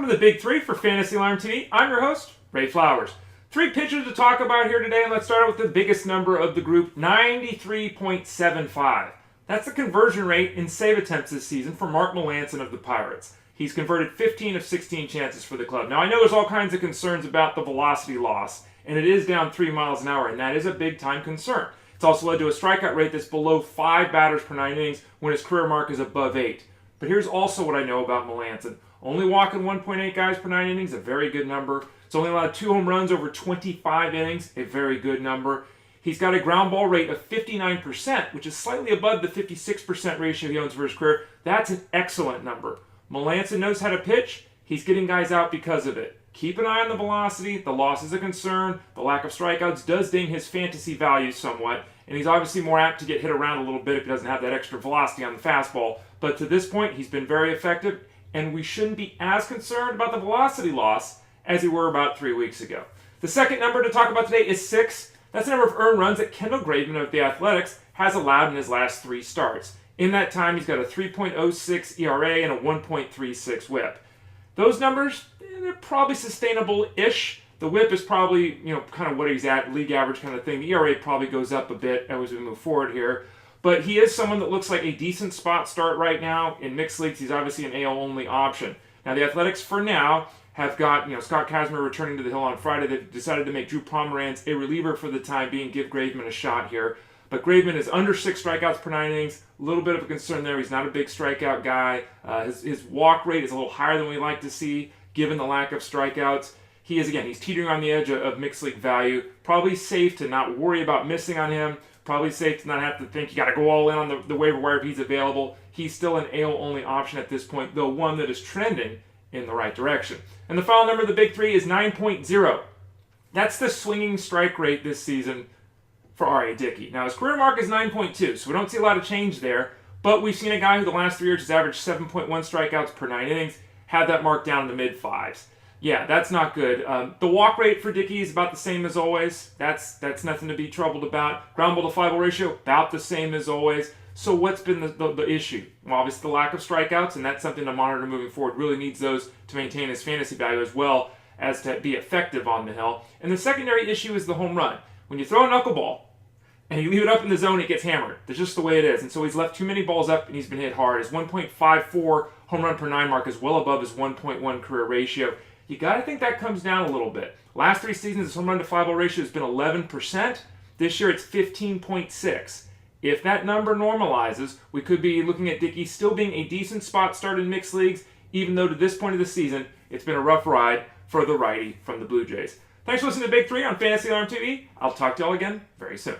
Welcome to the Big Three for Fantasy Alarm TV. I'm your host, Ray Flowers. Three pitchers to talk about here today, and let's start out with the biggest number of the group, 93.75. That's the conversion rate in save attempts this season for Mark Melancon of the Pirates. He's converted 15 of 16 chances for the club. Now, I know there's all kinds of concerns about the velocity loss, and it is down 3 miles an hour, and that is a big-time concern. It's also led to a strikeout rate that's below 5 batters per 9 innings when his career mark is above 8. But here's also what I know about Melancon. Only walking 1.8 guys per 9 innings, a very good number. It's only allowed 2 home runs over 25 innings, a very good number. He's got a ground ball rate of 59%, which is slightly above the 56% ratio he owns for his career. That's an excellent number. Melancon knows how to pitch. He's getting guys out because of it. Keep an eye on the velocity. The loss is a concern. The lack of strikeouts does ding his fantasy value somewhat. And he's obviously more apt to get hit around a little bit if he doesn't have that extra velocity on the fastball. But to this point, he's been very effective. And we shouldn't be as concerned about the velocity loss as we were about 3 weeks ago. The second number to talk about today is 6. That's the number of earned runs that Kendall Graveman of the Athletics has allowed in his last 3 starts. In that time, he's got a 3.06 ERA and a 1.36 WHIP. Those numbers, they're probably sustainable-ish. The WHIP is probably, kind of what he's at, league average kind of thing. The ERA probably goes up a bit as we move forward here. But he is someone that looks like a decent spot start right now. In mixed leagues, he's obviously an AL-only option. Now, the Athletics, for now, have got, Scott Kazmir returning to the hill on Friday. They've decided to make Drew Pomeranz a reliever for the time being, give Graveman a shot here. But Graveman is under 6 strikeouts per 9 innings. A little bit of a concern there. He's not a big strikeout guy. His walk rate is a little higher than we like to see, given the lack of strikeouts. He's teetering on the edge of mixed league value. Probably safe to not worry about missing on him. Probably safe to not have to think you got to go all in on the waiver wire if he's available. He's still an AL-only option at this point, though one that is trending in the right direction. And the final number of the Big Three is 9.0. That's the swinging strike rate this season for R.A. Dickey. Now, his career mark is 9.2, so we don't see a lot of change there, but we've seen a guy who the last 3 years has averaged 7.1 strikeouts per 9 innings, had that mark down in the mid-5s. Yeah, that's not good. The walk rate for Dickey is about the same as always. That's nothing to be troubled about. Ground ball to fly ball ratio, about the same as always. So what's been the issue? Well, obviously the lack of strikeouts, and that's something to monitor moving forward. Really needs those to maintain his fantasy value as well as to be effective on the hill. And the secondary issue is the home run. When you throw a knuckleball and you leave it up in the zone, it gets hammered. That's just the way it is. And so he's left too many balls up and he's been hit hard. His 1.54 home run per 9 mark is well above his 1.1 career ratio. You got to think that comes down a little bit. Last 3 seasons, his home run to fly ball ratio has been 11%. This year, it's 15.6. If that number normalizes, we could be looking at Dickey still being a decent spot start in mixed leagues, even though to this point of the season, it's been a rough ride for the righty from the Blue Jays. Thanks for listening to Big Three on Fantasy Alarm TV. I'll talk to y'all again very soon.